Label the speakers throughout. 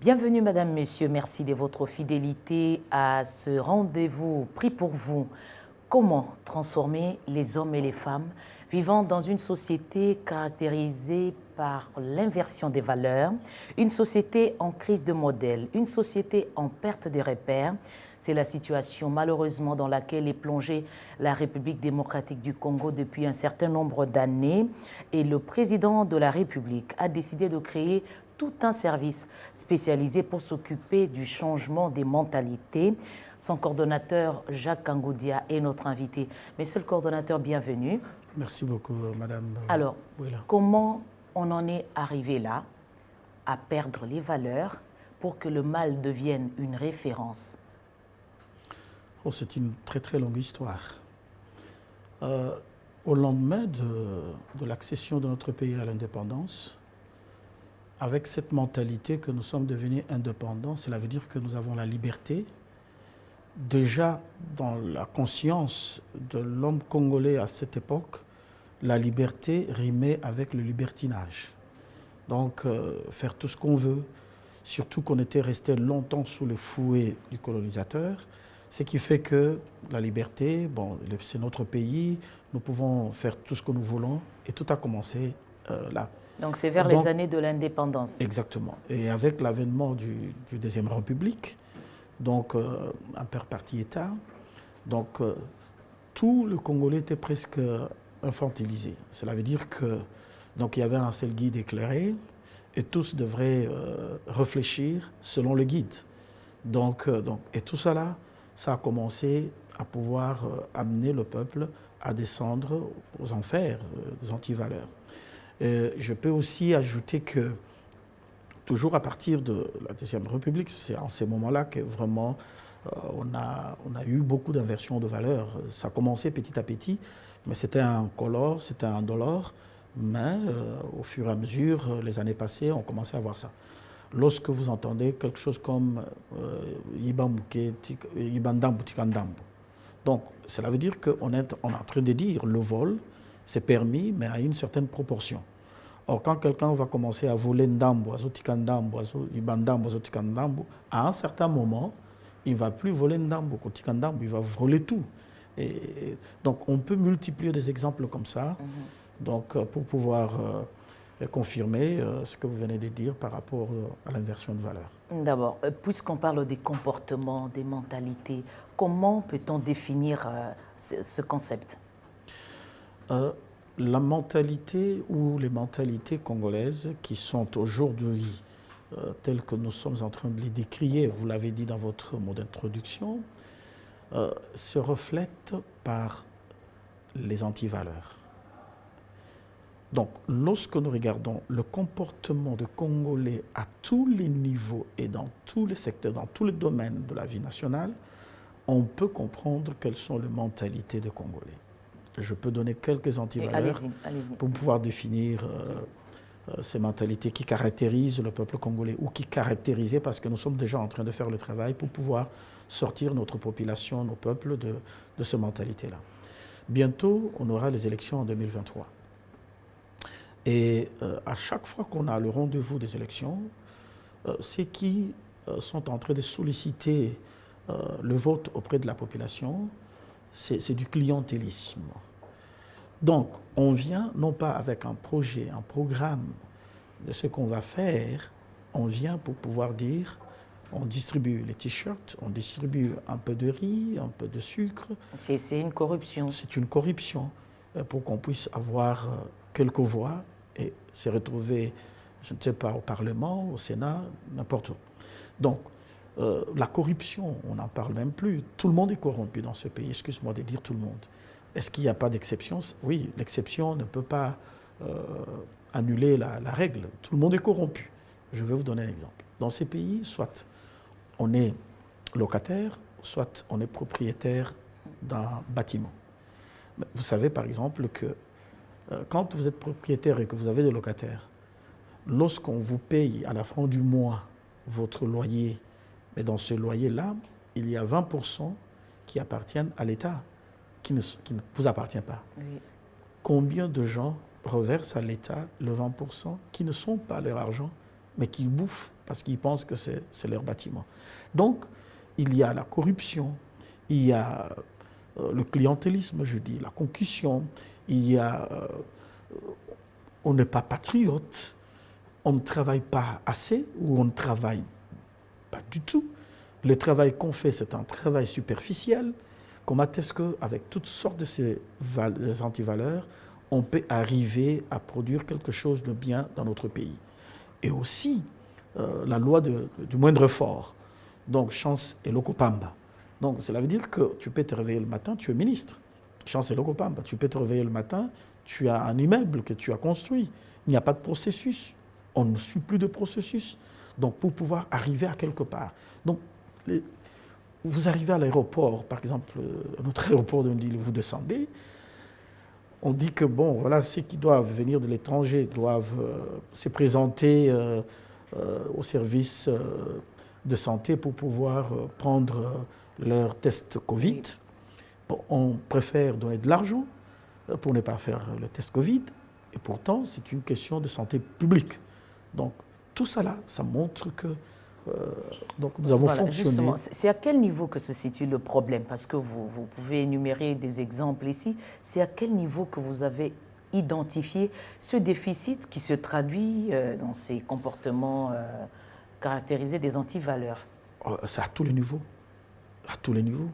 Speaker 1: Bienvenue, Madame, Messieurs. Merci de votre fidélité à ce rendez-vous pris pour vous. Comment transformer les hommes et les femmes vivant dans une société caractérisée par l'inversion des valeurs, une société en crise de modèle, une société en perte de repères? C'est la situation malheureusement dans laquelle est plongée la République démocratique du Congo depuis un certain nombre d'années. Et le président de la République a décidé de créer tout un service spécialisé pour s'occuper du changement des mentalités. Son coordonnateur, Jacques Kangoudia, est notre invité. Monsieur le coordonnateur, bienvenue.
Speaker 2: Merci beaucoup, Madame.
Speaker 1: Alors,
Speaker 2: Bouila.
Speaker 1: comment on en est arrivé là, à perdre les valeurs pour que le mal devienne une référence?
Speaker 2: Oh, c'est une très très longue histoire. Au lendemain de l'accession de notre pays à l'indépendance, avec cette mentalité que nous sommes devenus indépendants, cela veut dire que nous avons la liberté. Déjà, dans la conscience de l'homme congolais à cette époque, la liberté rimait avec le libertinage. Donc, faire tout ce qu'on veut, surtout qu'on était resté longtemps sous le fouet du colonisateur, ce qui fait que la liberté, bon, c'est notre pays, nous pouvons faire tout ce que nous voulons, et tout a commencé là.
Speaker 1: Donc c'est vers les années de l'indépendance.
Speaker 2: Exactement. Et avec l'avènement du Deuxième République, donc un père parti État, donc tout le Congolais était presque infantilisé. Cela veut dire que donc il y avait un seul guide éclairé et tous devraient réfléchir selon le guide. Et tout cela, ça a commencé à pouvoir amener le peuple à descendre aux enfers des antivaleurs. Je peux aussi ajouter que, toujours à partir de la Deuxième République, c'est en ces moments-là que vraiment on a eu beaucoup d'inversions de valeurs. Ça a commencé petit à petit, mais c'était incolore, c'était indolore. Mais au fur et à mesure, les années passées, on commençait à voir ça. Lorsque vous entendez quelque chose comme Ibandambu Tikandambu, donc cela veut dire qu'on est en train de dire le vol, c'est permis, mais à une certaine proportion. Or, quand quelqu'un va commencer à voler Ndambu, Azotikandambu, Ibandambu, Azotikandambu, à un certain moment, il ne va plus voler Ndambu, Kotikandambu, il va voler tout. Et donc, on peut multiplier des exemples comme ça, donc, pour pouvoir confirmer ce que vous venez de dire par rapport à l'inversion de valeur.
Speaker 1: D'abord, puisqu'on parle des comportements, des mentalités, comment peut-on définir ce concept?
Speaker 2: La mentalité ou les mentalités congolaises qui sont aujourd'hui telles que nous sommes en train de les décrire, vous l'avez dit dans votre mot d'introduction, se reflètent par les antivaleurs. Donc, lorsque nous regardons le comportement de Congolais à tous les niveaux et dans tous les secteurs, dans tous les domaines de la vie nationale, on peut comprendre quelles sont les mentalités des Congolais. Je peux donner quelques antivaleurs pour pouvoir définir ces mentalités qui caractérisent le peuple congolais ou qui caractérisaient, parce que nous sommes déjà en train de faire le travail pour pouvoir sortir notre population, nos peuples de ces mentalités-là. Bientôt, on aura les élections en 2023. Et à chaque fois qu'on a le rendez-vous des élections, ceux qui sont en train de solliciter le vote auprès de la population, c'est du clientélisme. Donc, on vient non pas avec un projet, un programme de ce qu'on va faire, on vient pour pouvoir dire, on distribue les t-shirts, on distribue un peu de riz, un peu de sucre.
Speaker 1: C'est une corruption.
Speaker 2: C'est une corruption pour qu'on puisse avoir quelques voix et se retrouver, je ne sais pas, au Parlement, au Sénat, n'importe où. Donc, la corruption, on n'en parle même plus. Tout le monde est corrompu dans ce pays, excuse-moi de dire tout le monde. Est-ce qu'il n'y a pas d'exception? Oui, l'exception ne peut pas annuler la règle. Tout le monde est corrompu. Je vais vous donner un exemple. Dans ces pays, soit on est locataire, soit on est propriétaire d'un bâtiment. Mais vous savez par exemple que quand vous êtes propriétaire et que vous avez des locataires, lorsqu'on vous paye à la fin du mois votre loyer, mais dans ce loyer-là, il y a 20% qui appartiennent à l'État, qui ne vous appartient pas. Oui. Combien de gens reversent à l'État le 20% qui ne sont pas leur argent mais qu'ils bouffent parce qu'ils pensent que c'est leur bâtiment. Donc, il y a la corruption, il y a le clientélisme, je dis, la concussion, il y a... on n'est pas patriote, on ne travaille pas assez ou on ne travaille pas du tout. Le travail qu'on fait, c'est un travail superficiel, qu'on atteste qu'avec toutes sortes de ces antivaleurs, on peut arriver à produire quelque chose de bien dans notre pays. Et aussi, la loi du moindre effort. Donc, chance et lokopamba. Donc, cela veut dire que tu peux te réveiller le matin, tu es ministre. Chance et lokopamba. Tu peux te réveiller le matin, tu as un immeuble que tu as construit. Il n'y a pas de processus. On ne suit plus de processus. Donc, pour pouvoir arriver à quelque part. Donc, vous arrivez à l'aéroport, par exemple, notre aéroport de Ndili, vous descendez. On dit que, bon, voilà, ceux qui doivent venir de l'étranger doivent se présenter au service de santé pour pouvoir prendre leur test Covid. Bon, on préfère donner de l'argent pour ne pas faire le test Covid. Et pourtant, c'est une question de santé publique. Donc, tout ça là, ça montre que donc nous avons fonctionné.
Speaker 1: C'est à quel niveau que se situe le problème? Parce que vous pouvez énumérer des exemples ici. C'est à quel niveau que vous avez identifié ce déficit qui se traduit dans ces comportements caractérisés des antivaleurs?
Speaker 2: C'est à tous les niveaux. À tous les niveaux.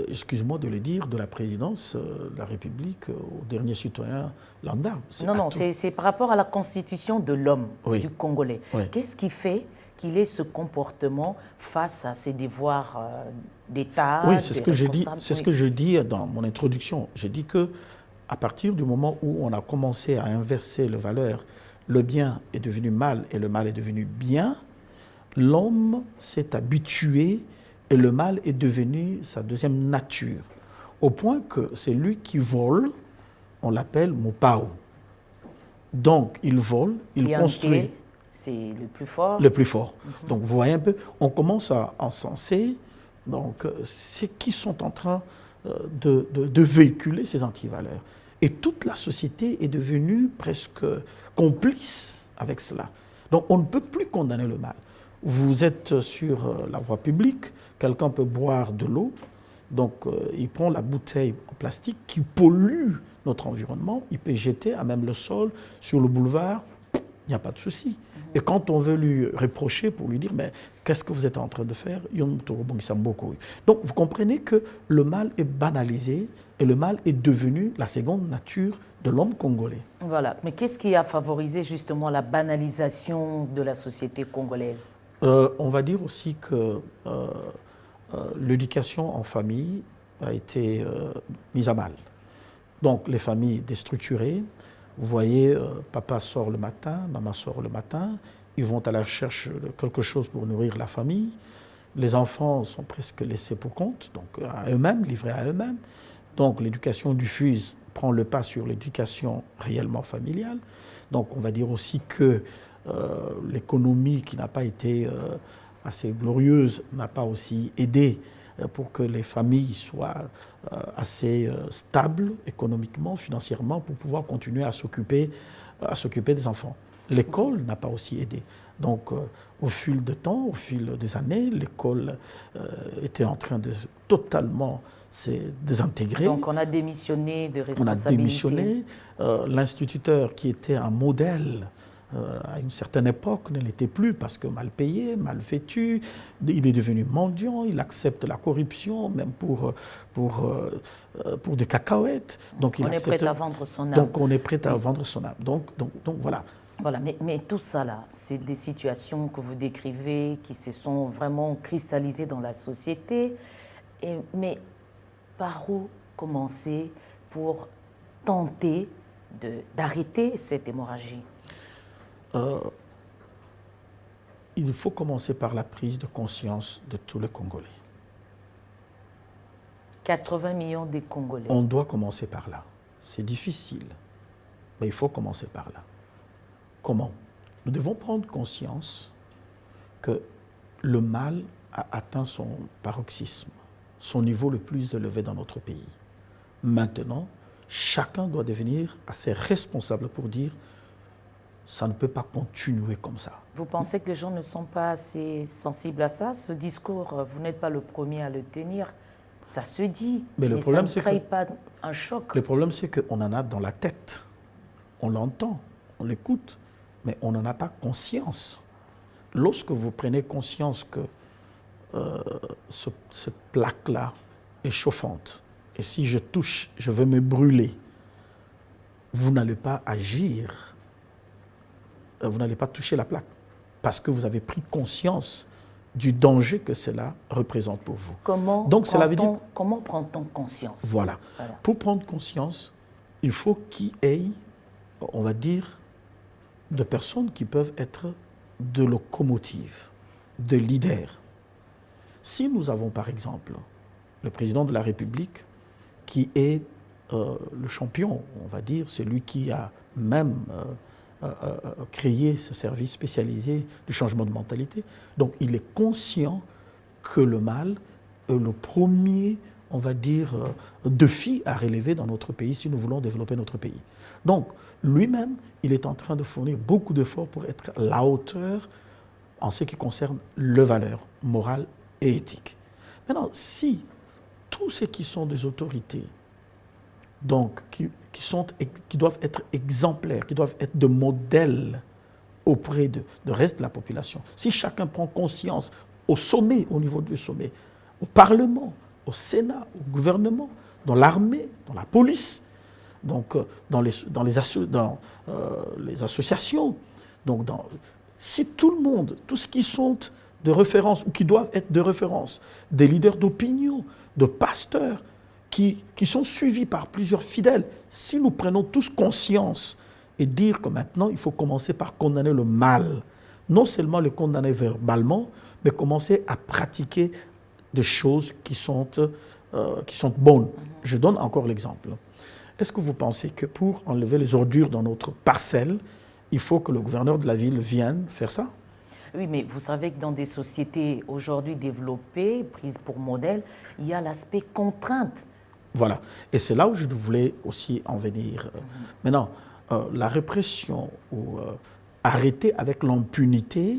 Speaker 2: Excuse-moi de le dire, de la présidence de la République au dernier citoyen lambda.
Speaker 1: Non, c'est par rapport à la constitution de l'homme, oui, du Congolais. Oui. Qu'est-ce qui fait qu'il ait ce comportement face à ses devoirs d'État?
Speaker 2: Oui, c'est ce que je dis. C'est ce que je dis dans mon introduction. Je dis que à partir du moment où on a commencé à inverser les valeurs, le bien est devenu mal et le mal est devenu bien, l'homme s'est habitué et le mal est devenu sa deuxième nature. Au point que c'est lui qui vole, on l'appelle Mopao. Donc il vole, il construit.
Speaker 1: C'est le plus fort.
Speaker 2: Le plus fort. Donc, vous voyez un peu, on commence à encenser ceux qui sont en train de véhiculer ces antivaleurs. Et toute la société est devenue presque complice avec cela. Donc, on ne peut plus condamner le mal. Vous êtes sur la voie publique, quelqu'un peut boire de l'eau, donc il prend la bouteille en plastique qui pollue notre environnement, il peut jeter à même le sol, sur le boulevard, il n'y a pas de souci. Et quand on veut lui reprocher pour lui dire, mais qu'est-ce que vous êtes en train de faire? Donc vous comprenez que le mal est banalisé et le mal est devenu la seconde nature de l'homme congolais.
Speaker 1: Voilà. Mais qu'est-ce qui a favorisé justement la banalisation de la société congolaise?
Speaker 2: On va dire aussi que l'éducation en famille a été mise à mal. Donc les familles déstructurées. Vous voyez, papa sort le matin, maman sort le matin, ils vont à la recherche de quelque chose pour nourrir la famille. Les enfants sont presque laissés pour compte, donc à eux-mêmes, livrés à eux-mêmes. Donc l'éducation diffuse prend le pas sur l'éducation réellement familiale. Donc on va dire aussi que l'économie qui n'a pas été assez glorieuse n'a pas aussi aidé pour que les familles soient assez stables économiquement, financièrement, pour pouvoir continuer à s'occuper des enfants. L'école n'a pas aussi aidé. Donc, au fil du temps, au fil des années, l'école était en train de totalement se désintégrer.
Speaker 1: Donc, on a démissionné de responsabilité.
Speaker 2: On a démissionné. L'instituteur qui était un modèle à une certaine époque ne l'était plus parce que mal payé, mal vêtu, il est devenu mendiant, il accepte la corruption même pour des cacahuètes. Donc,
Speaker 1: on est prêt à vendre son âme.
Speaker 2: Donc on est prêt à vendre son âme. Donc voilà.
Speaker 1: Voilà, mais tout ça là, c'est des situations que vous décrivez qui se sont vraiment cristallisées dans la société. Mais par où commencer pour tenter d'arrêter cette hémorragie?
Speaker 2: Il faut commencer par la prise de conscience de tous les Congolais.
Speaker 1: 80 millions de Congolais.
Speaker 2: On doit commencer par là. C'est difficile, mais il faut commencer par là. Comment? Nous devons prendre conscience que le mal a atteint son paroxysme, son niveau le plus élevé dans notre pays. Maintenant, chacun doit devenir assez responsable pour dire ça ne peut pas continuer comme ça.
Speaker 1: Vous pensez que les gens ne sont pas assez sensibles à ça? Ce discours, vous n'êtes pas le premier à le tenir. Ça se dit,
Speaker 2: mais le problème,
Speaker 1: ça ne crée pas un choc.
Speaker 2: Le problème, c'est qu'on en a dans la tête. On l'entend, on l'écoute, mais on n'en a pas conscience. Lorsque vous prenez conscience que cette plaque-là est chauffante, et si je touche, je vais me brûler, vous n'allez pas agir, vous n'allez pas toucher la plaque, parce que vous avez pris conscience du danger que cela représente pour vous.
Speaker 1: Comment prend-on conscience?
Speaker 2: Voilà. Pour prendre conscience, il faut qu'il y ait, on va dire, de personnes qui peuvent être de locomotives, de leaders. Si nous avons par exemple le président de la République qui est le champion, on va dire, celui qui a même créé ce service spécialisé du changement de mentalité, donc il est conscient que le mal est le premier, on va dire, défi à relever dans notre pays si nous voulons développer notre pays. Donc, lui-même, il est en train de fournir beaucoup d'efforts pour être à la hauteur en ce qui concerne les valeurs morales et éthiques. Maintenant, si tous ceux qui sont des autorités, donc qui doivent être exemplaires, qui doivent être de modèles auprès du reste de la population, si chacun prend conscience au sommet, au niveau du sommet, au Parlement, au Sénat, au gouvernement, dans l'armée, dans la police, donc dans les associations, donc si tout le monde, tous ceux qui sont de référence ou qui doivent être de référence, des leaders d'opinion, de pasteurs, qui sont suivis par plusieurs fidèles, si nous prenons tous conscience et dire que maintenant il faut commencer par condamner le mal, non seulement le condamner verbalement, mais commencer à pratiquer des choses qui sont bonnes. Je donne encore l'exemple. Est-ce que vous pensez que pour enlever les ordures dans notre parcelle, il faut que le gouverneur de la ville vienne faire ça?
Speaker 1: Oui, mais vous savez que dans des sociétés aujourd'hui développées, prises pour modèle, il y a l'aspect contrainte.
Speaker 2: Voilà. Et c'est là où je voulais aussi en venir. Maintenant, la répression ou arrêter avec l'impunité,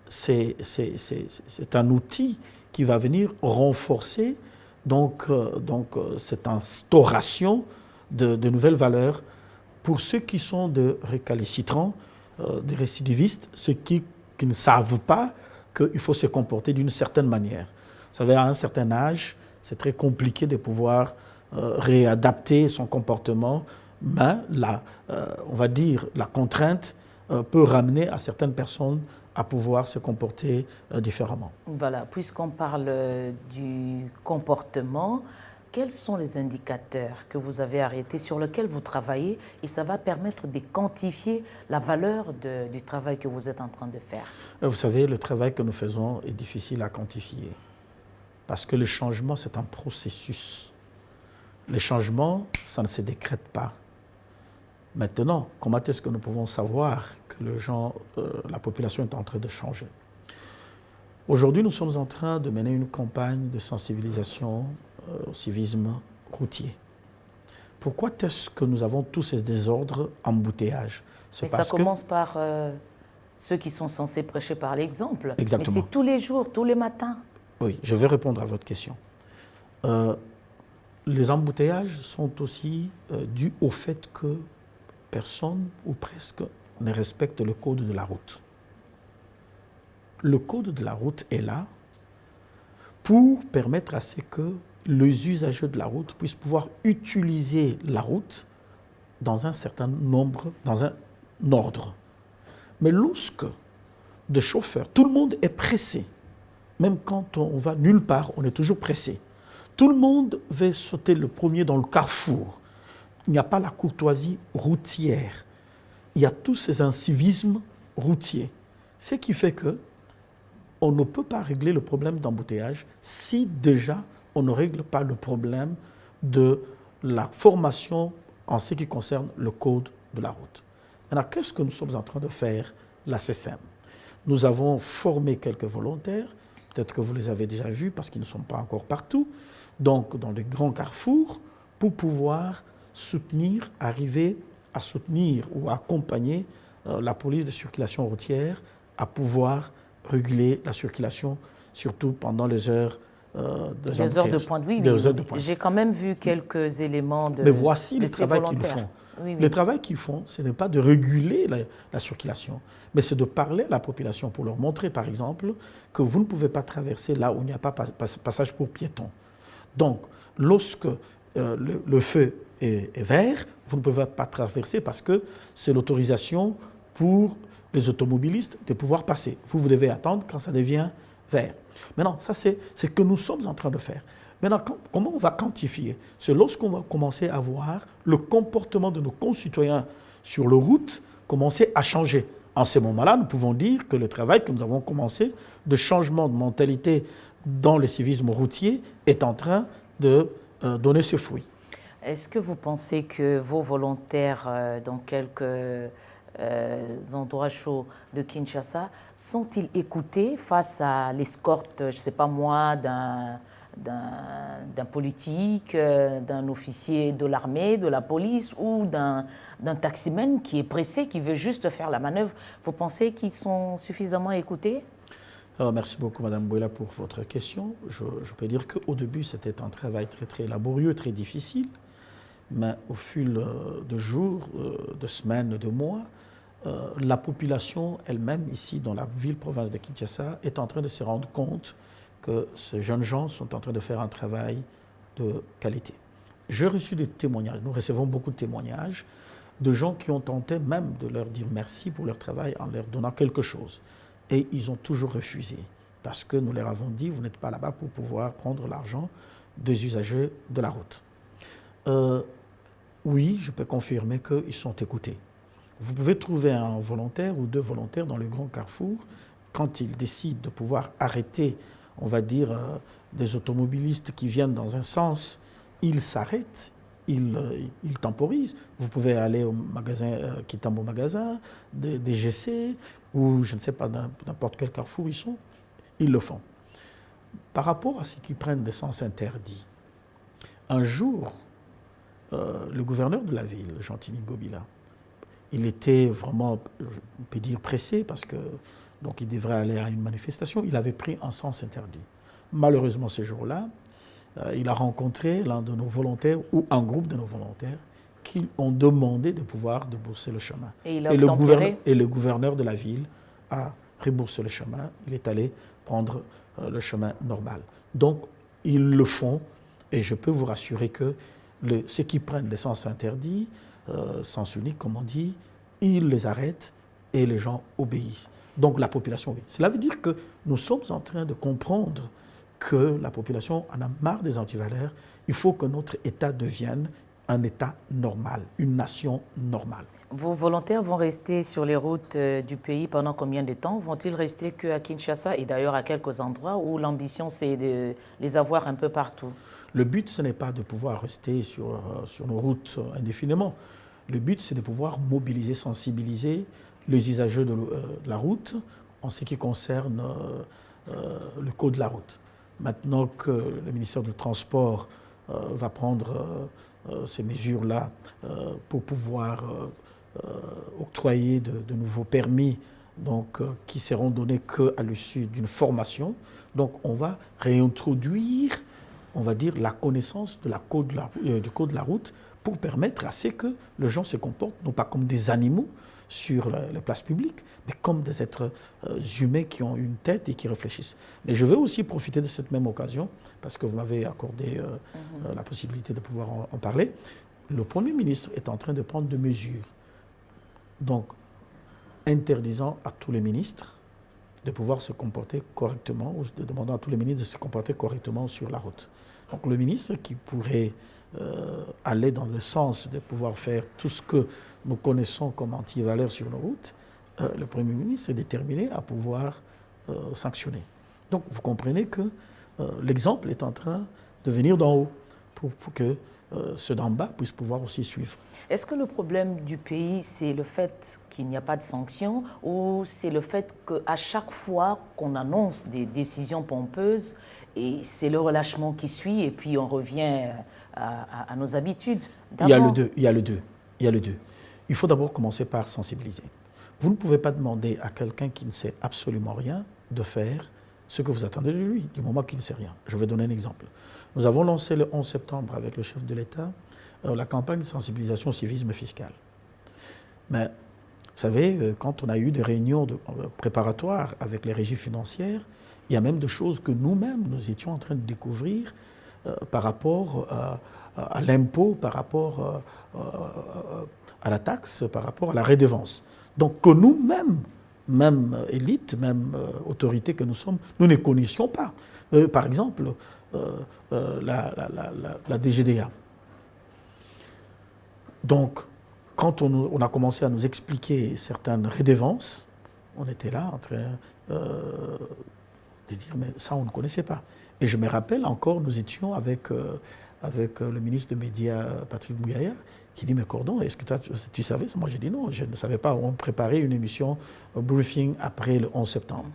Speaker 2: c'est un outil qui va venir renforcer cette instauration de nouvelles valeurs pour ceux qui sont de récalcitrants, des récidivistes, ceux qui ne savent pas qu'il faut se comporter d'une certaine manière. Vous savez, à un certain âge, c'est très compliqué de pouvoir réadapter son comportement, mais on va dire la contrainte peut ramener à certaines personnes à pouvoir se comporter différemment.
Speaker 1: Voilà, puisqu'on parle du comportement, quels sont les indicateurs que vous avez arrêtés, sur lesquels vous travaillez, et ça va permettre de quantifier la valeur du travail que vous êtes en train de faire?
Speaker 2: Vous savez, le travail que nous faisons est difficile à quantifier, parce que le changement, c'est un processus. Le changement, ça ne se décrète pas. Maintenant, comment est-ce que nous pouvons savoir que la population est en train de changer? Aujourd'hui, nous sommes en train de mener une campagne de sensibilisation au civisme routier. Pourquoi est-ce que nous avons tous ces désordres, embouteillages?
Speaker 1: Mais ça commence par ceux qui sont censés prêcher par l'exemple.
Speaker 2: Exactement.
Speaker 1: Mais c'est tous les jours, tous les matins.
Speaker 2: Oui, je vais répondre à votre question. Les embouteillages sont aussi dus au fait que personne, ou presque, ne respecte le code de la route. Le code de la route est là pour permettre à ce que les usagers de la route puissent pouvoir utiliser la route dans un certain nombre, dans un ordre. Mais lorsque des chauffeurs, tout le monde est pressé, même quand on va nulle part, on est toujours pressé. Tout le monde veut sauter le premier dans le carrefour. Il n'y a pas la courtoisie routière. Il y a tous ces incivismes routiers. Ce qui fait que on ne peut pas régler le problème d'embouteillage si déjà on ne règle pas le problème de la formation en ce qui concerne le code de la route. Maintenant, qu'est-ce que nous sommes en train de faire, la SECEM? Nous avons formé quelques volontaires, peut-être que vous les avez déjà vus parce qu'ils ne sont pas encore partout, donc dans les grands carrefours, pour pouvoir arriver à soutenir ou accompagner la police de circulation routière à pouvoir réguler la circulation, surtout pendant les heures
Speaker 1: les heures de pointe, oui, oui. J'ai quand même vu quelques éléments de.
Speaker 2: Mais voici le travail qu'ils font.
Speaker 1: Oui, oui.
Speaker 2: Le travail qu'ils font, ce n'est pas de réguler la circulation, mais c'est de parler à la population pour leur montrer, par exemple, que vous ne pouvez pas traverser là où il n'y a pas passage pour piétons. Donc, lorsque le feu est vert, vous ne pouvez pas traverser parce que c'est l'autorisation pour les automobilistes de pouvoir passer. Vous devez attendre quand ça devient vert. Maintenant, ça c'est ce que nous sommes en train de faire. Maintenant, comment on va quantifier? C'est lorsqu'on va commencer à voir le comportement de nos concitoyens sur les routes commencer à changer. En ce moment-là, nous pouvons dire que le travail que nous avons commencé de changement de mentalité dans le civisme routier est en train de donner ses fruits.
Speaker 1: Est-ce que vous pensez que vos volontaires dans quelques endroits chauds de Kinshasa sont-ils écoutés face à l'escorte, je ne sais pas moi, d'un politique, d'un officier de l'armée, de la police ou d'un taximène qui est pressé, qui veut juste faire la manœuvre? Vous pensez qu'ils sont suffisamment écoutés?
Speaker 2: Merci beaucoup, Madame Bouela, pour votre question. Je peux dire qu'au début, c'était un travail très, très laborieux, très difficile. Mais au fil de jours, de semaines, de mois, la population elle-même, ici, dans la ville-province de Kinshasa, est en train de se rendre compte que ces jeunes gens sont en train de faire un travail de qualité. J'ai reçu des témoignages, nous recevons beaucoup de témoignages de gens qui ont tenté même de leur dire merci pour leur travail en leur donnant quelque chose. Et ils ont toujours refusé, parce que nous leur avons dit, vous n'êtes pas là-bas pour pouvoir prendre l'argent des usagers de la route. Oui, je peux confirmer qu'ils sont écoutés. Vous pouvez trouver un volontaire ou deux volontaires dans le grand carrefour, quand ils décident de pouvoir arrêter, on va dire, des automobilistes qui viennent dans un sens, ils s'arrêtent, ils temporisent. Vous pouvez aller au magasin, Kitambo magasin, des GC, ou je ne sais pas, n'importe quel carrefour ils sont, ils le font. Par rapport à ceux qui prennent des sens interdits, un jour, le gouverneur de la ville, Gentilly Ngobila, il était vraiment, on peut dire, pressé parce que donc il devrait aller à une manifestation. Il avait pris un sens interdit. Malheureusement, ce jour-là, il a rencontré l'un de nos volontaires ou un groupe de nos volontaires qui ont demandé de pouvoir débrousser le chemin.
Speaker 1: Et le
Speaker 2: gouverneur de la ville a rebroussé le chemin. Il est allé prendre le chemin normal. Donc, ils le font et je peux vous rassurer que ceux qui prennent les sens interdits, sens unique, comme on dit, ils les arrêtent et les gens obéissent. Donc la population obéit. Cela veut dire que nous sommes en train de comprendre que la population en a marre des antivaleurs. Il faut que notre État devienne un État normal, une nation normale.
Speaker 1: Vos volontaires vont rester sur les routes du pays pendant combien de temps? Vont-ils rester qu'à Kinshasa et d'ailleurs à quelques endroits où l'ambition c'est de les avoir un peu partout?
Speaker 2: Le but, ce n'est pas de pouvoir rester sur nos routes indéfiniment. Le but, c'est de pouvoir mobiliser, sensibiliser les usagers de la route en ce qui concerne le code de la route. Maintenant que le ministère du Transport va prendre ces mesures-là pour pouvoir octroyer de nouveaux permis donc, qui seront donnés qu'à l'issue d'une formation, donc on va réintroduire, on va dire, la connaissance de du code de la route pour permettre à ce que les gens se comportent non pas comme des animaux sur les places publiques, mais comme des êtres humains qui ont une tête et qui réfléchissent. Mais je veux aussi profiter de cette même occasion, parce que vous m'avez accordé la possibilité de pouvoir en parler. Le Premier ministre est en train de prendre des mesures, donc interdisant à tous les ministres de pouvoir se comporter correctement, ou de demandant à tous les ministres de se comporter correctement sur la route. Donc le ministre qui pourrait aller dans le sens de pouvoir faire tout ce que nous connaissons comme antivaleurs sur nos routes, le Premier ministre est déterminé à pouvoir sanctionner. Donc vous comprenez que l'exemple est en train de venir d'en haut pour que ceux d'en bas puissent pouvoir aussi suivre.
Speaker 1: Est-ce que le problème du pays, c'est le fait qu'il n'y a pas de sanctions ou c'est le fait qu'à chaque fois qu'on annonce des décisions pompeuses, et c'est le relâchement qui suit et puis on revient à nos habitudes?
Speaker 2: Il y a le deux. Il faut d'abord commencer par sensibiliser. Vous ne pouvez pas demander à quelqu'un qui ne sait absolument rien de faire ce que vous attendez de lui, du moment qu'il ne sait rien. Je vais donner un exemple. Nous avons lancé le 11 septembre avec le chef de l'État la campagne de sensibilisation au civisme fiscal. Mais vous savez, quand on a eu des réunions préparatoires avec les régies financières, il y a même des choses que nous-mêmes, nous étions en train de découvrir par rapport à l'impôt, par rapport à la taxe, par rapport à la redevance. Donc que nous-mêmes, même élite, même autorité que nous sommes, nous ne connaissions pas. Par exemple, la DGDA. Donc, quand on a commencé à nous expliquer certaines redevances, on était là en train de dire, mais ça, on ne connaissait pas. Et je me rappelle encore, nous étions avec le ministre des Médias, Patrick Mouyaya, qui dit, mais Cordon, est-ce que tu savais ça? Moi, j'ai dit non, je ne savais pas. On préparait une émission, un briefing après le 11 septembre.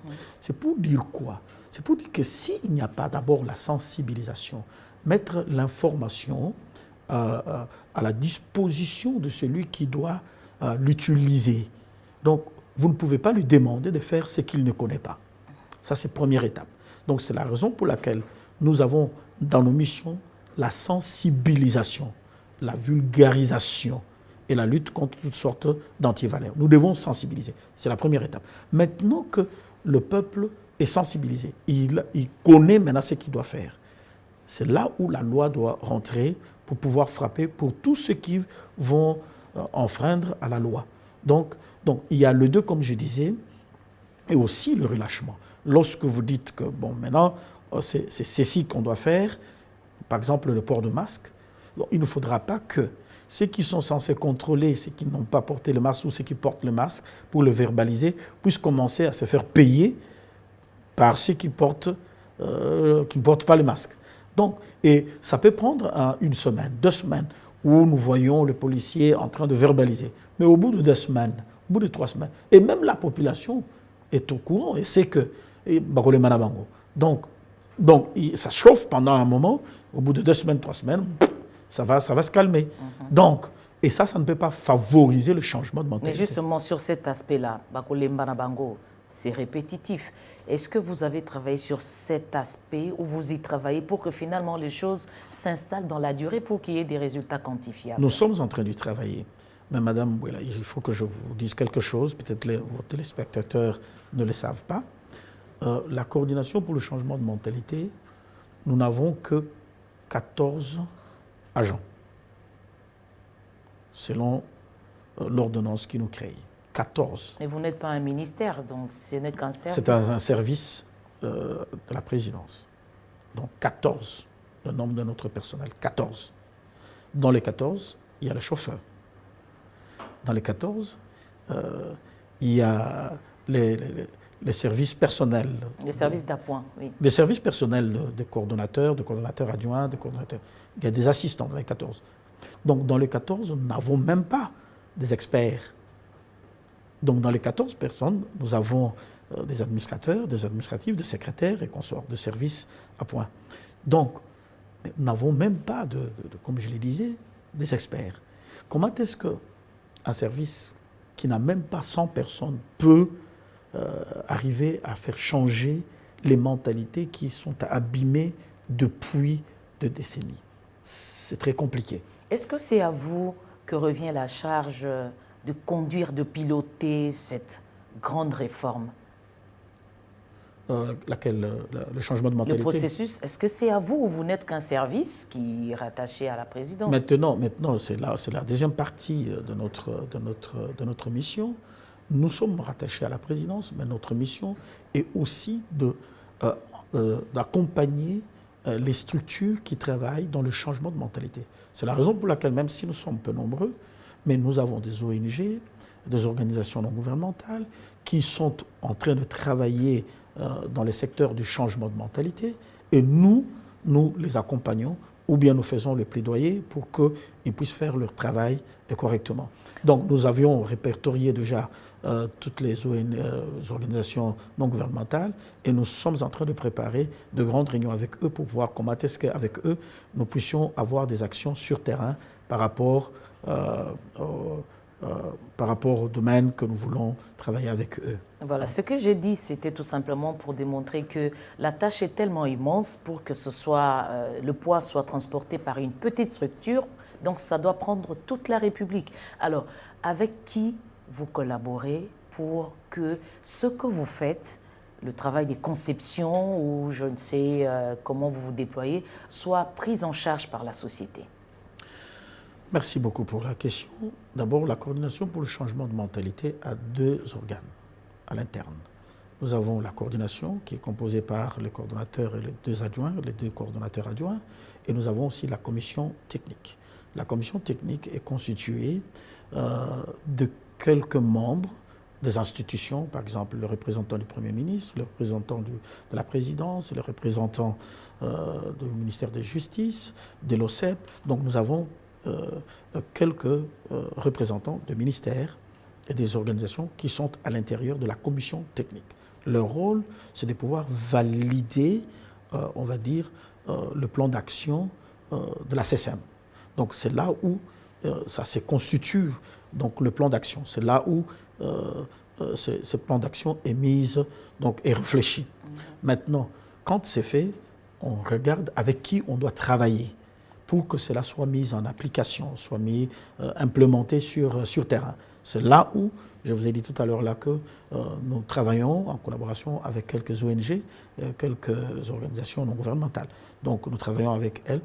Speaker 2: C'est pour dire quoi? C'est pour dire que s'il n'y a pas d'abord la sensibilisation, mettre l'information à la disposition de celui qui doit l'utiliser. Donc, vous ne pouvez pas lui demander de faire ce qu'il ne connaît pas. Ça, c'est la première étape. Donc, c'est la raison pour laquelle nous avons dans nos missions la sensibilisation, la vulgarisation et la lutte contre toutes sortes d'antivaleurs. Nous devons sensibiliser. C'est la première étape. Maintenant que le peuple est sensibilisé, il connaît maintenant ce qu'il doit faire. C'est là où la loi doit rentrer pour pouvoir frapper pour tous ceux qui vont enfreindre à la loi. Donc, il y a le deux, comme je disais, et aussi le relâchement. Lorsque vous dites que, bon, maintenant, c'est ceci qu'on doit faire, par exemple le port de masque, il ne faudra pas que ceux qui sont censés contrôler ceux qui n'ont pas porté le masque ou ceux qui portent le masque pour le verbaliser puissent commencer à se faire payer par ceux qui ne portent pas le masque. Donc, et ça peut prendre une semaine, 2 semaines, où nous voyons le policier en train de verbaliser. Mais au bout de 2 semaines, au bout de 3 semaines, et même la population est au courant et sait que Donc, ça chauffe pendant un moment, au bout de 2 semaines, 3 semaines, ça va se calmer. Donc, et ça ne peut pas favoriser le changement de mentalité.
Speaker 1: Mais justement, sur cet aspect-là, c'est répétitif. Est-ce que vous avez travaillé sur cet aspect ou vous y travaillez pour que finalement les choses s'installent dans la durée pour qu'il y ait des résultats quantifiables?
Speaker 2: Nous sommes en train d'y travailler. Mais Madame Bouela, il faut que je vous dise quelque chose, peut-être vos téléspectateurs ne le savent pas. La coordination pour le changement de mentalité, nous n'avons que 14 agents, selon l'ordonnance qui nous crée. 14.
Speaker 1: Mais vous n'êtes pas un ministère, donc ce n'est qu'un service.
Speaker 2: C'est un service de la présidence. Donc 14, le nombre de notre personnel, 14. Dans les 14, il y a le chauffeur. Dans les 14, il y a les services personnels.
Speaker 1: Les services d'appoint, oui.
Speaker 2: Les services personnels des coordonnateurs adjoints, des coordonnateurs. Il y a des assistants dans les 14. Donc dans les 14, nous n'avons même pas des experts. Donc dans les 14 personnes, nous avons des administrateurs, des administratifs, des secrétaires et consorts de services à point. Donc, nous n'avons même pas, comme je le disais, des experts. Comment est-ce qu'un service qui n'a même pas 100 personnes peut arriver à faire changer les mentalités qui sont abîmées depuis des décennies? C'est très compliqué.
Speaker 1: Est-ce que c'est à vous que revient la charge de conduire, de piloter cette grande réforme?
Speaker 2: Laquelle, le changement de mentalité?
Speaker 1: Le processus, est-ce que c'est à vous ou vous n'êtes qu'un service qui est rattaché à la présidence?
Speaker 2: Maintenant c'est la deuxième partie de notre mission. Nous sommes rattachés à la présidence, mais notre mission est aussi d'accompagner les structures qui travaillent dans le changement de mentalité. C'est la raison pour laquelle, même si nous sommes peu nombreux, mais nous avons des ONG, des organisations non gouvernementales qui sont en train de travailler dans les secteurs du changement de mentalité et nous les accompagnons ou bien nous faisons le plaidoyer pour qu'ils puissent faire leur travail correctement. Donc nous avions répertorié déjà toutes les organisations non gouvernementales et nous sommes en train de préparer de grandes réunions avec eux pour voir comment est-ce qu'avec eux, nous puissions avoir des actions sur terrain par rapport aux par rapport au domaine que nous voulons travailler avec eux.
Speaker 1: Voilà, ce que j'ai dit, c'était tout simplement pour démontrer que la tâche est tellement immense pour que le poids soit transporté par une petite structure, donc ça doit prendre toute la République. Alors, avec qui vous collaborez pour que ce que vous faites, le travail des conceptions ou je ne sais comment vous vous déployez, soit pris en charge par la société?
Speaker 2: Merci beaucoup pour la question. D'abord, la coordination pour le changement de mentalité a deux organes à l'interne. Nous avons la coordination qui est composée par le coordonnateur et les deux coordonnateurs adjoints, et nous avons aussi la commission technique. La commission technique est constituée de quelques membres des institutions, par exemple le représentant du Premier ministre, le représentant de la présidence, le représentant du ministère de la Justice, de l'OCEP. Donc nous avons quelques représentants de ministères et des organisations qui sont à l'intérieur de la commission technique. Leur rôle, c'est de pouvoir valider, on va dire, le plan d'action de la SECEM. Donc c'est là où ça se constitue, donc le plan d'action. C'est là où ce plan d'action est mis, donc est réfléchi. Maintenant, quand c'est fait, on regarde avec qui on doit travailler pour que cela soit mis en application, soit implémenté sur terrain. C'est là où, je vous ai dit tout à l'heure là que nous travaillons en collaboration avec quelques ONG, quelques organisations non gouvernementales. Donc nous travaillons avec elles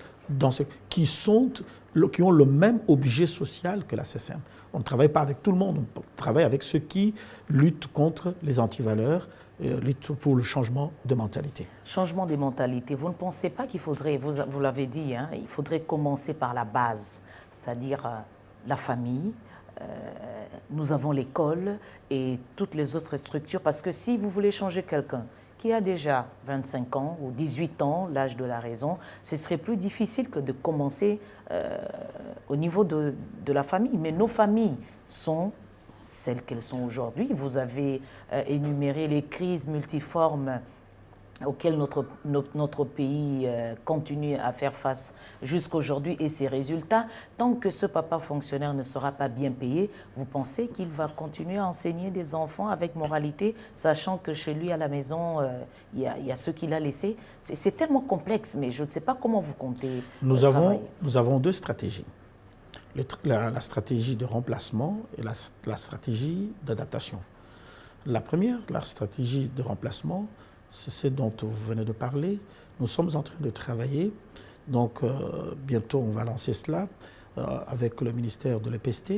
Speaker 2: qui ont le même objet social que la SECEM. On ne travaille pas avec tout le monde, on travaille avec ceux qui luttent contre les antivaleurs, luttent pour le changement de mentalité.
Speaker 1: Changement de mentalité, vous ne pensez pas qu'il faudrait, vous l'avez dit, hein, il faudrait commencer par la base, c'est-à-dire la famille, nous avons l'école et toutes les autres structures, parce que si vous voulez changer quelqu'un qui a déjà 25 ans ou 18 ans, l'âge de la raison, ce serait plus difficile que de commencer au niveau de la famille. Mais nos familles sont celles qu'elles sont aujourd'hui. Vous avez énuméré les crises multiformes auxquelles notre pays continue à faire face jusqu'aujourd'hui et ses résultats. Tant que ce papa fonctionnaire ne sera pas bien payé, vous pensez qu'il va continuer à enseigner des enfants avec moralité, sachant que chez lui à la maison, il y a ceux qu'il a laissés? C'est tellement complexe, mais je ne sais pas comment vous comptez travailler.
Speaker 2: Nous avons deux stratégies. La stratégie de remplacement et la stratégie d'adaptation. La première, la stratégie de remplacement, c'est ce dont vous venez de parler. Nous sommes en train de travailler, donc bientôt on va lancer cela avec le ministère de l'EPST,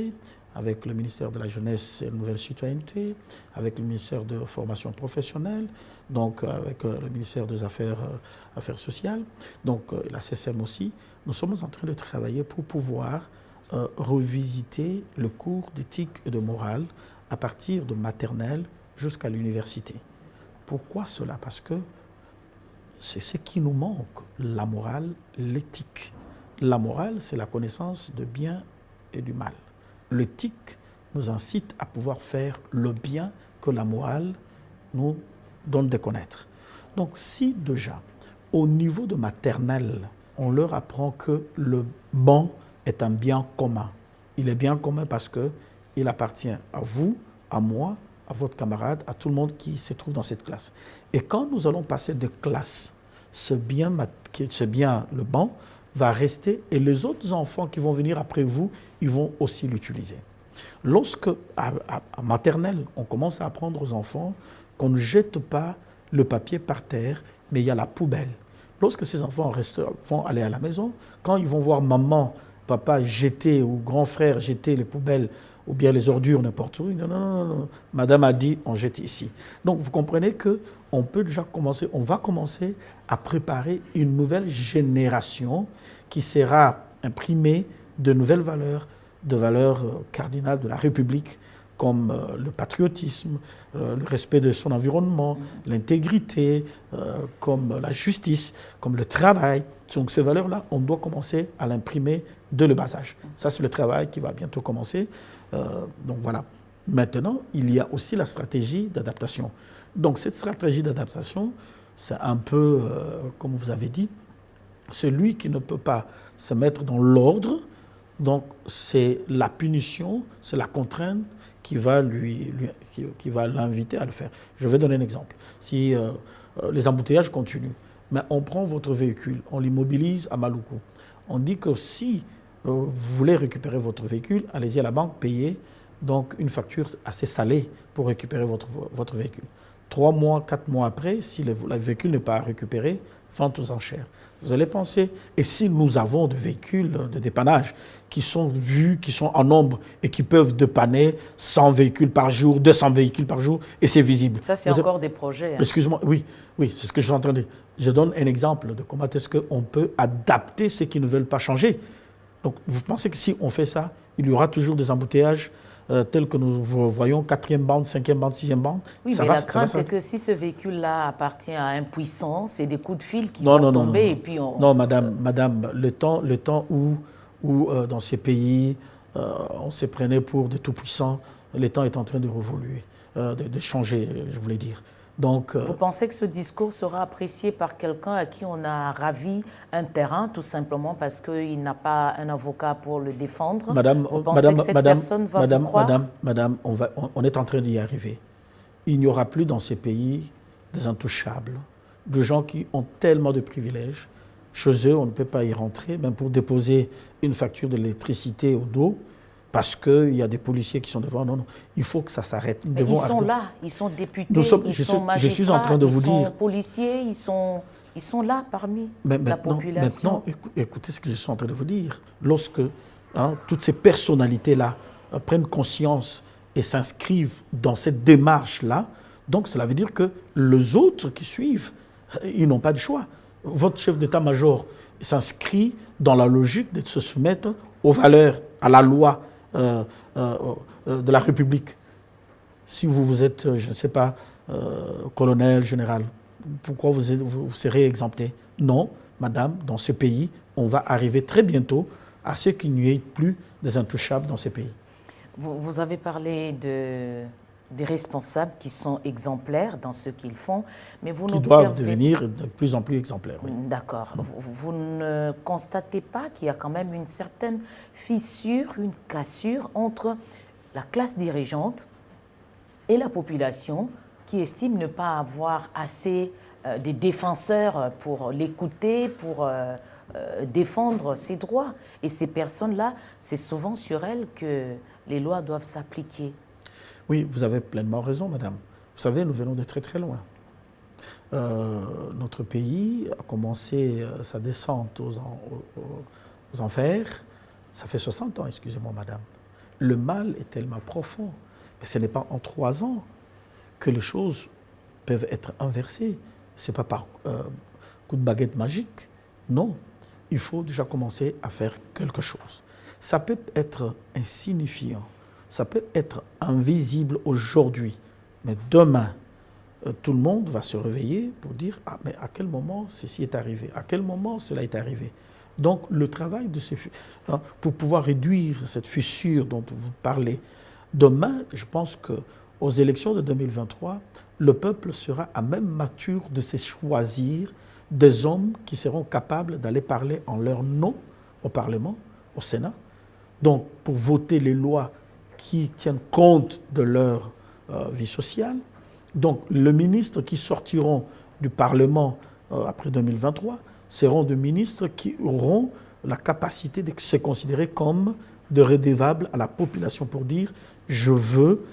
Speaker 2: avec le ministère de la Jeunesse et de la Nouvelle Citoyenneté, avec le ministère de la Formation professionnelle, donc avec le ministère des Affaires sociales, donc la SECEM aussi. Nous sommes en train de travailler pour pouvoir revisiter le cours d'éthique et de morale à partir de maternelle jusqu'à l'université. Pourquoi cela? Parce que c'est ce qui nous manque, la morale, l'éthique. La morale, c'est la connaissance de bien et du mal. L'éthique nous incite à pouvoir faire le bien que la morale nous donne de connaître. Donc si déjà, au niveau de maternelle, on leur apprend que le banc est un bien commun. Il est bien commun parce qu'il appartient à vous, à moi, à votre camarade, à tout le monde qui se trouve dans cette classe. Et quand nous allons passer de classe, ce bien, le banc, va rester et les autres enfants qui vont venir après vous, ils vont aussi l'utiliser. Lorsque, à maternelle, on commence à apprendre aux enfants qu'on ne jette pas le papier par terre, mais il y a la poubelle. Lorsque ces enfants vont aller à la maison, quand ils vont voir maman, papa jeter ou grand frère jeter les poubelles ou bien les ordures n'importe où, non, madame a dit, on jette ici. Donc vous comprenez qu'on peut déjà commencer, on va commencer à préparer une nouvelle génération qui sera imprimée de nouvelles valeurs, de valeurs cardinales de la République, comme le patriotisme, le respect de son environnement, l'intégrité, comme la justice, comme le travail. Donc ces valeurs-là, on doit commencer à l'imprimer dès le bas âge. Ça, c'est le travail qui va bientôt commencer. Donc voilà. Maintenant, il y a aussi la stratégie d'adaptation. Donc cette stratégie d'adaptation, c'est un peu, comme vous avez dit, celui qui ne peut pas se mettre dans l'ordre Donc, c'est la punition, c'est la contrainte qui va qui va l'inviter à le faire. Je vais donner un exemple. Si les embouteillages continuent, mais on prend votre véhicule, on l'immobilise à Maluku. On dit que si vous voulez récupérer votre véhicule, allez-y à la banque, payez donc une facture assez salée pour récupérer votre véhicule. 3 mois, 4 mois après, si le véhicule n'est pas récupéré, vente aux enchères. Vous allez penser, et si nous avons des véhicules de dépannage qui sont vus, qui sont en nombre et qui peuvent dépanner 100 véhicules par jour, 200 véhicules par jour, et c'est visible.
Speaker 1: Ça, c'est encore des projets. Hein.
Speaker 2: Excuse-moi, oui, c'est ce que je suis en train de dire. Je donne un exemple de comment est-ce qu'on peut adapter ceux qui ne veulent pas changer. Donc, vous pensez que si on fait ça, il y aura toujours des embouteillages tels que nous voyons, 4e bande, 5e bande, 6e bande.
Speaker 1: Oui, mais la crainte est que si ce véhicule-là appartient à un puissant, c'est des coups de fil qui vont tomber et puis on...
Speaker 2: Non, madame, le temps où dans ces pays, on se prenait pour des tout-puissants, le temps est en train de révoluer, de changer, je voulais dire. Donc,
Speaker 1: vous pensez que ce discours sera apprécié par quelqu'un à qui on a ravi un terrain, tout simplement parce qu'il n'a pas un avocat pour le défendre?
Speaker 2: Madame, on est en train d'y arriver. Il n'y aura plus dans ces pays des intouchables, de gens qui ont tellement de privilèges. Chez eux, on ne peut pas y rentrer, même pour déposer une facture d'électricité ou d'eau, parce qu'il y a des policiers qui sont devant. Non, il faut que ça s'arrête.
Speaker 1: Ils sont là, ils sont députés, ils sont magistrats,
Speaker 2: je suis en train de vous dire,
Speaker 1: ils sont policiers, ils sont là parmi la population.
Speaker 2: Maintenant, écoutez ce que je suis en train de vous dire. Lorsque toutes ces personnalités-là prennent conscience et s'inscrivent dans cette démarche-là, donc cela veut dire que les autres qui suivent, ils n'ont pas de choix. Votre chef d'état-major s'inscrit dans la logique de se soumettre aux valeurs, à la loi de la République. Si vous êtes, je ne sais pas, colonel, général, pourquoi vous serez exempté? Non, madame, dans ce pays, on va arriver très bientôt à ce qu'il n'y ait plus des intouchables dans ces pays.
Speaker 1: Vous avez parlé des responsables qui sont exemplaires dans ce qu'ils font, mais vous
Speaker 2: qui doivent devenir de plus en plus exemplaires. Oui.
Speaker 1: D'accord. Vous ne constatez pas qu'il y a quand même une certaine fissure, une cassure entre la classe dirigeante et la population qui estime ne pas avoir assez de défenseurs pour l'écouter, pour défendre ses droits. Et ces personnes-là, c'est souvent sur elles que les lois doivent s'appliquer.
Speaker 2: Oui, vous avez pleinement raison, madame. Vous savez, nous venons de très très loin. Notre pays a commencé sa descente aux enfers. Ça fait 60 ans, excusez-moi, madame. Le mal est tellement profond. Mais ce n'est pas en 3 ans que les choses peuvent être inversées. Ce n'est pas par coup de baguette magique. Non, il faut déjà commencer à faire quelque chose. Ça peut être insignifiant. Ça peut être invisible aujourd'hui, mais demain, tout le monde va se réveiller pour dire « Ah, mais à quel moment ceci est arrivé? À quel moment cela est arrivé ?» Donc, le travail de pour pouvoir réduire cette fissure dont vous parlez, demain, je pense qu'aux élections de 2023, le peuple sera à même mature de se choisir des hommes qui seront capables d'aller parler en leur nom au Parlement, au Sénat. Donc, pour voter les lois qui tiennent compte de leur vie sociale. Donc, les ministres qui sortiront du Parlement après 2023 seront des ministres qui auront la capacité de se considérer comme de redevables à la population pour dire « je veux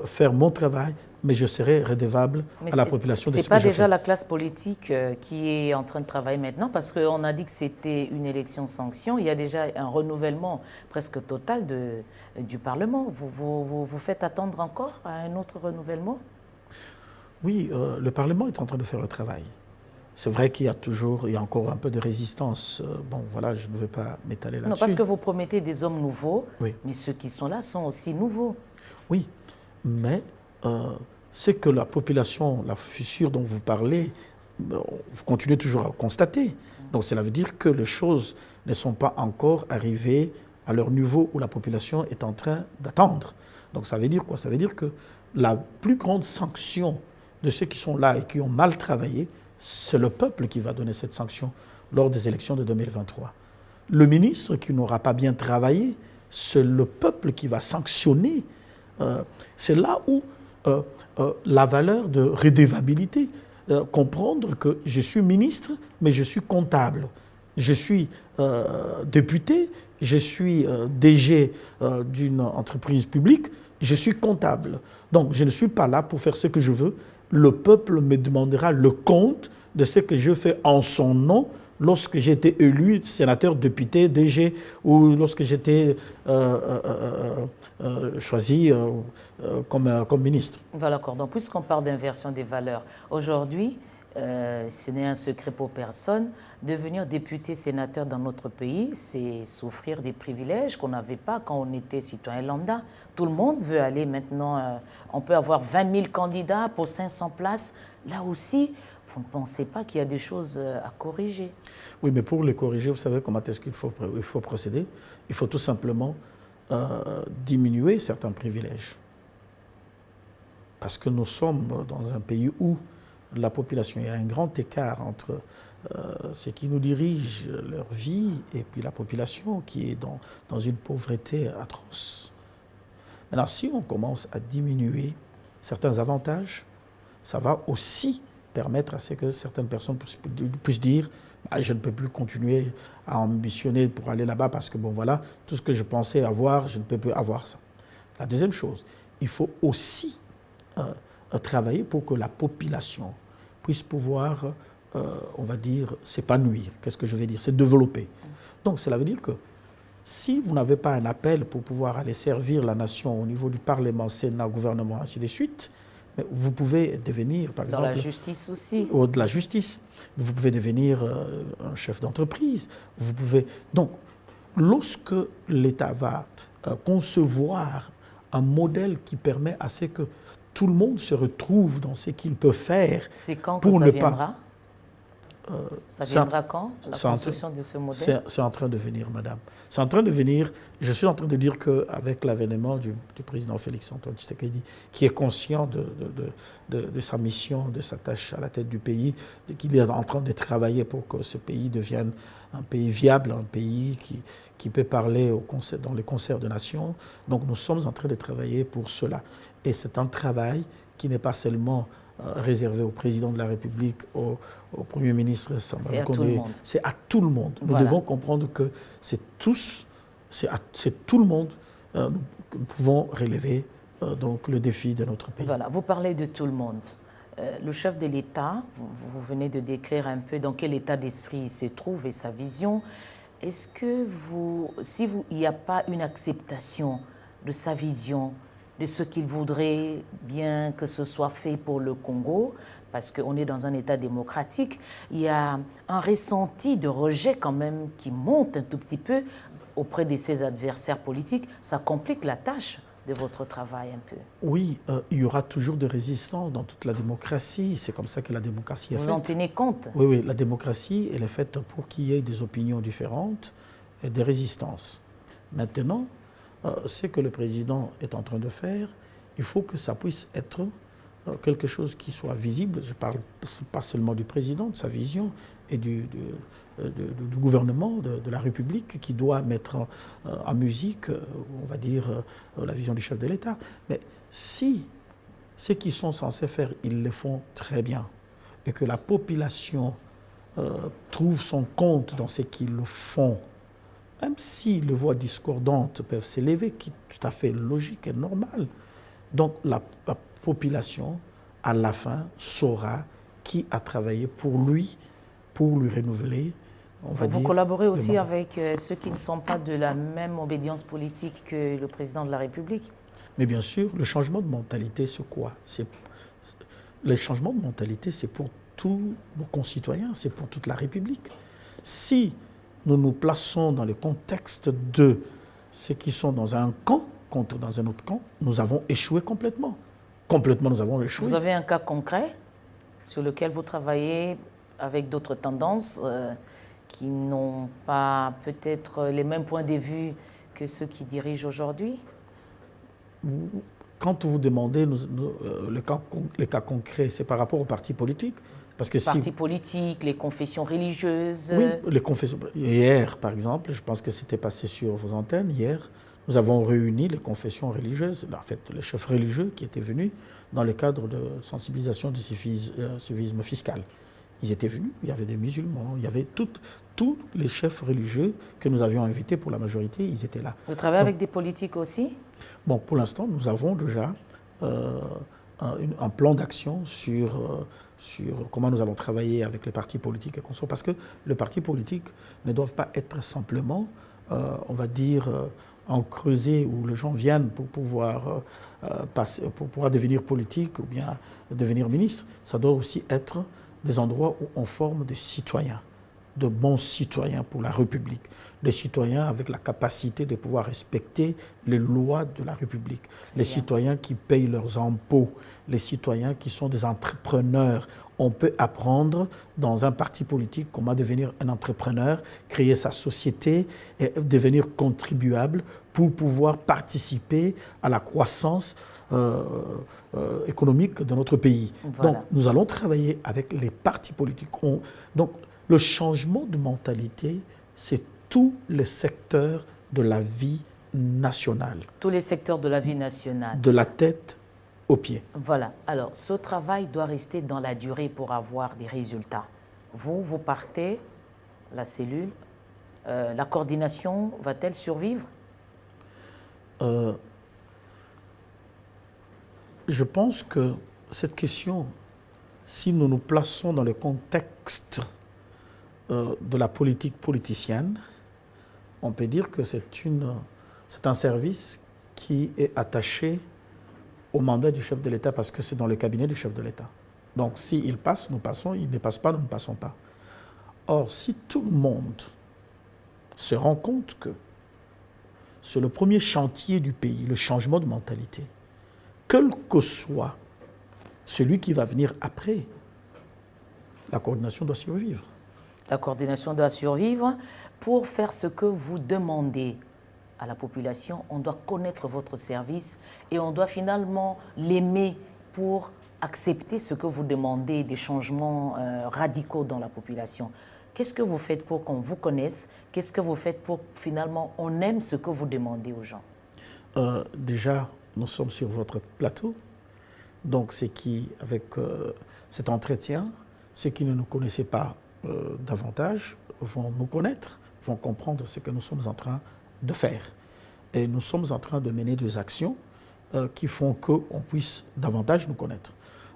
Speaker 2: faire mon travail, mais je serai redevable à la population de ce que je fais ».
Speaker 1: Ce n'est pas déjà la classe politique qui est en train de travailler maintenant, parce qu'on a dit que c'était une élection sanction. Il y a déjà un renouvellement presque total du Parlement. Vous faites attendre encore à un autre renouvellement?
Speaker 2: Oui, le Parlement est en train de faire le travail. C'est vrai qu'il y a encore un peu de résistance. Bon, voilà, je ne veux pas m'étaler là-dessus.
Speaker 1: Non, parce que vous promettez des hommes nouveaux,
Speaker 2: oui.
Speaker 1: Mais ceux qui sont là sont aussi nouveaux.
Speaker 2: Oui, mais c'est que la population, la fissure dont vous parlez, vous continuez toujours à constater. Donc cela veut dire que les choses ne sont pas encore arrivées à leur niveau où la population est en train d'attendre. Donc ça veut dire quoi? Ça veut dire que la plus grande sanction de ceux qui sont là et qui ont mal travaillé, c'est le peuple qui va donner cette sanction lors des élections de 2023. le ministre qui n'aura pas bien travaillé, c'est le peuple qui va sanctionner. C'est là où la valeur de redevabilité, comprendre que je suis ministre, mais je suis comptable. Je suis député, je suis DG d'une entreprise publique, je suis comptable. Donc je ne suis pas là pour faire ce que je veux. Le peuple me demandera le compte de ce que je fais en son nom lorsque j'ai été élu sénateur, député, DG, ou lorsque j'étais choisi comme ministre.
Speaker 1: Voilà, d'accord. Donc, puisqu'on parle d'inversion des valeurs, aujourd'hui, ce n'est un secret pour personne, devenir député, sénateur dans notre pays, c'est s'offrir des privilèges qu'on n'avait pas quand on était citoyen lambda. Tout le monde veut aller maintenant, on peut avoir 20 000 candidats pour 500 places. Là aussi, vous ne pensez pas qu'il y a des choses à corriger?
Speaker 2: Oui, mais pour les corriger, vous savez comment est-ce qu'il faut procéder? Il faut tout simplement diminuer certains privilèges. Parce que nous sommes dans un pays où la population, il y a un grand écart entre ceux qui nous dirigent leur vie et puis la population qui est dans une pauvreté atroce. Maintenant, si on commence à diminuer certains avantages, ça va aussi permettre à ce que certaines personnes puissent dire ah, je ne peux plus continuer à ambitionner pour aller là-bas parce que bon voilà, tout ce que je pensais avoir, je ne peux plus avoir ça. La deuxième chose, il faut aussi travailler pour que la population puisse pouvoir, on va dire, s'épanouir. Qu'est-ce que je vais dire? Se développer. Donc cela veut dire que si vous n'avez pas un appel pour pouvoir aller servir la nation au niveau du Parlement, Sénat, gouvernement, ainsi de suite, vous pouvez devenir, par exemple...
Speaker 1: Dans la justice aussi.
Speaker 2: De la justice. Vous pouvez devenir un chef d'entreprise. Vous pouvez... Donc, lorsque l'État va concevoir un modèle qui permet à ce que tout le monde se retrouve dans ce qu'il peut faire...
Speaker 1: C'est quand que ça viendra? Ça viendra quand, la construction de ce modèle?
Speaker 2: C'est en train de venir, madame. C'est en train de venir. Je suis en train de dire qu'avec l'avènement du président Félix-Antoine Tshisekedi, qui est conscient de sa mission, de sa tâche à la tête du pays, qu'il est en train de travailler pour que ce pays devienne un pays viable, un pays qui peut parler dans les concerts de nations. Donc nous sommes en train de travailler pour cela. Et c'est un travail qui n'est pas seulement réservé au président de la République, au Premier ministre Samuel Kondé. C'est à tout le monde. Nous devons comprendre que c'est tout le monde. Nous pouvons relever donc le défi de notre pays.
Speaker 1: Voilà, vous parlez de tout le monde. Le chef de l'État, vous venez de décrire un peu dans quel état d'esprit il se trouve et sa vision. Est-ce que il n'y a pas une acceptation de sa vision, de ce qu'il voudrait bien que ce soit fait pour le Congo, parce qu'on est dans un État démocratique, il y a un ressenti de rejet quand même qui monte un tout petit peu auprès de ses adversaires politiques. Ça complique la tâche de votre travail un peu.
Speaker 2: Oui, il y aura toujours des résistances dans toute la démocratie. C'est comme ça que la démocratie est faite.
Speaker 1: Vous en tenez compte?
Speaker 2: Oui, oui, la démocratie, elle est faite pour qu'il y ait des opinions différentes et des résistances. Maintenant, ce que le président est en train de faire, il faut que ça puisse être quelque chose qui soit visible. Je ne parle pas seulement du président, de sa vision et du gouvernement, de la République qui doit mettre en musique, on va dire, la vision du chef de l'État. Mais si ceux qui sont censés faire, ils le font très bien et que la population trouve son compte dans ce qu'ils le font, même si les voix discordantes peuvent s'élever, qui est tout à fait logique et normal. Donc la population, à la fin, saura qui a travaillé pour lui renouveler, on va dire. Vous
Speaker 1: collaborez aussi avec ceux qui ne sont pas de la même obédience politique que le président de la République?
Speaker 2: Mais bien sûr, le changement de mentalité, c'est quoi? Le changement de mentalité, c'est pour tous nos concitoyens, c'est pour toute la République. Si nous nous plaçons dans le contexte de ceux qui sont dans un camp contre dans un autre camp, nous avons échoué complètement. Complètement, nous avons échoué.
Speaker 1: Vous avez un cas concret sur lequel vous travaillez avec d'autres tendances qui n'ont pas peut-être les mêmes points de vue que ceux qui dirigent aujourd'hui?
Speaker 2: Quand vous demandez le cas concret, c'est par rapport aux partis politiques. Parce que
Speaker 1: les partis politiques, les confessions religieuses.
Speaker 2: Oui, les confessions. Hier, par exemple, je pense que c'était passé sur vos antennes, hier, nous avons réuni les confessions religieuses, en fait, les chefs religieux qui étaient venus dans le cadre de sensibilisation du civisme fiscal. Ils étaient venus, il y avait des musulmans, il y avait tous les chefs religieux que nous avions invités pour la majorité, ils étaient là.
Speaker 1: Vous travaillez avec des politiques aussi?
Speaker 2: Bon, pour l'instant, nous avons déjà un plan d'action sur comment nous allons travailler avec les partis politiques et consorts, parce que les partis politiques ne doivent pas être simplement, on va dire, en creuset où les gens viennent pour pouvoir pour pouvoir devenir politique ou bien devenir ministre. Ça doit aussi être des endroits où on forme des citoyens, de bons citoyens pour la République, des citoyens avec la capacité de pouvoir respecter les lois de la République, les citoyens qui payent leurs impôts, les citoyens qui sont des entrepreneurs. On peut apprendre dans un parti politique comment devenir un entrepreneur, créer sa société et devenir contribuable pour pouvoir participer à la croissance économique de notre pays.
Speaker 1: Voilà.
Speaker 2: Donc, nous allons travailler avec les partis politiques. Donc, le changement de mentalité, c'est tous les secteurs de la vie nationale.
Speaker 1: Tous les secteurs de la vie nationale.
Speaker 2: De la tête aux pieds.
Speaker 1: Voilà. Alors, ce travail doit rester dans la durée pour avoir des résultats. Vous partez, la cellule, la coordination va-t-elle survivre?
Speaker 2: Je pense que cette question, si nous nous plaçons dans le contexte de la politique politicienne, on peut dire que c'est un service qui est attaché au mandat du chef de l'État parce que c'est dans le cabinet du chef de l'État. Donc s'il passe, nous passons, il ne passe pas, nous ne passons pas. Or, si tout le monde se rend compte que c'est le premier chantier du pays, le changement de mentalité, quel que soit celui qui va venir après, la coordination doit survivre.
Speaker 1: La coordination doit survivre. Pour faire ce que vous demandez à la population, on doit connaître votre service et on doit finalement l'aimer pour accepter ce que vous demandez, des changements radicaux dans la population. Qu'est-ce que vous faites pour qu'on vous connaisse? Qu'est-ce que vous faites pour finalement on aime ce que vous demandez aux gens?
Speaker 2: Déjà, nous sommes sur votre plateau. Donc, avec cet entretien, ceux qui ne nous connaissaient pas davantage vont nous connaître, vont comprendre ce que nous sommes en train de faire. Et nous sommes en train de mener des actions qui font qu'on puisse davantage nous connaître.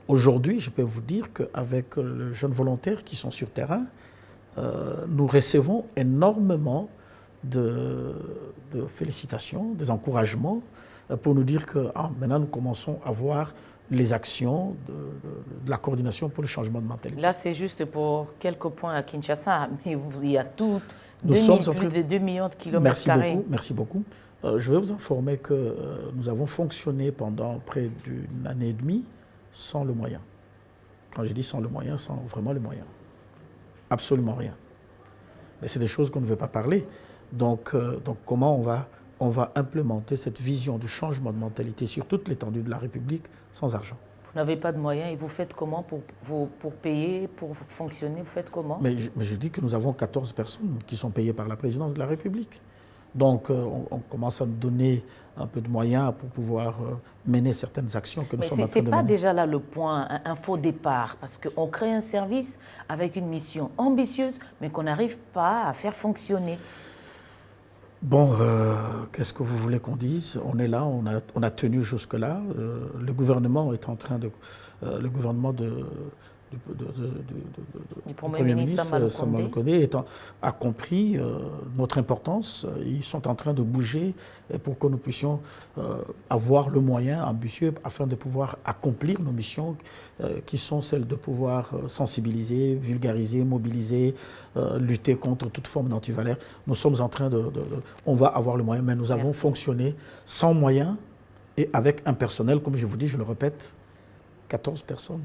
Speaker 2: Aujourd'hui, je peux vous dire qu'avec les jeunes volontaires qui sont sur terrain, nous recevons énormément de félicitations, des encouragements pour nous dire que maintenant nous commençons à voir les actions de la coordination pour le changement de mentalité.
Speaker 1: Là, c'est juste pour quelques points à Kinshasa, mais il y a tout,
Speaker 2: plus
Speaker 1: de 2 millions de kilomètres carrés.
Speaker 2: Merci beaucoup. Je vais vous informer que nous avons fonctionné pendant près d'une année et demie sans le moyen. Quand je dis sans le moyen, sans vraiment le moyen. Absolument rien. Mais c'est des choses qu'on ne veut pas parler. Donc comment on va implémenter cette vision du changement de mentalité sur toute l'étendue de la République sans argent?
Speaker 1: Vous n'avez pas de moyens et vous faites comment pour payer, pour fonctionner? Vous faites comment?
Speaker 2: Mais je dis que nous avons 14 personnes qui sont payées par la présidence de la République. Donc, on commence à nous donner un peu de moyens pour pouvoir mener certaines actions que nous sommes en train de mener.
Speaker 1: Mais ce n'est pas déjà là le point, un faux départ, parce qu'on crée un service avec une mission ambitieuse, mais qu'on n'arrive pas à faire fonctionner.
Speaker 2: Bon, qu'est-ce que vous voulez qu'on dise? On est là, on a tenu jusque-là. Le gouvernement est en train de... le gouvernement du Premier ministre Samuel Koné a compris notre importance. Ils sont en train de bouger pour que nous puissions avoir le moyen ambitieux afin de pouvoir accomplir nos missions qui sont celles de pouvoir sensibiliser, vulgariser, mobiliser, lutter contre toute forme d'antivaleur. Nous sommes en train on va avoir le moyen, mais nous avons fonctionné sans moyens et avec un personnel, comme je vous dis, je le répète, 14 personnes.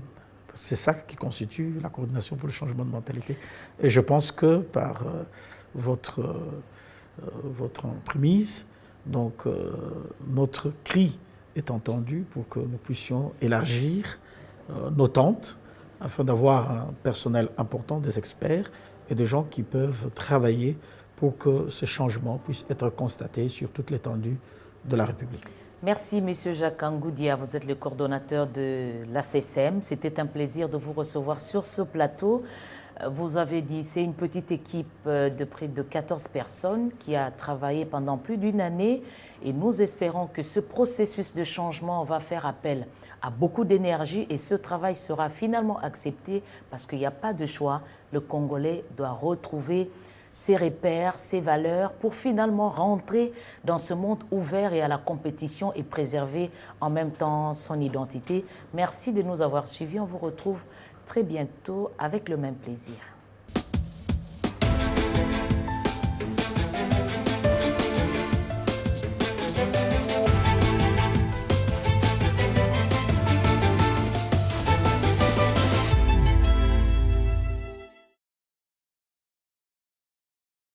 Speaker 2: C'est ça qui constitue la coordination pour le changement de mentalité. Et je pense que par votre entremise, donc notre cri est entendu pour que nous puissions élargir nos tentes afin d'avoir un personnel important, des experts et des gens qui peuvent travailler pour que ces changements puissent être constatés sur toute l'étendue de la République.
Speaker 1: Merci, M. Jacques Angoudia. Vous êtes le coordonnateur de l'ACSM. C'était un plaisir de vous recevoir sur ce plateau. Vous avez dit c'est une petite équipe de près de 14 personnes qui a travaillé pendant plus d'une année et nous espérons que ce processus de changement va faire appel à beaucoup d'énergie et ce travail sera finalement accepté parce qu'il n'y a pas de choix. Le Congolais doit retrouver ses repères, ses valeurs pour finalement rentrer dans ce monde ouvert et à la compétition et préserver en même temps son identité. Merci de nous avoir suivis. On vous retrouve très bientôt avec le même plaisir.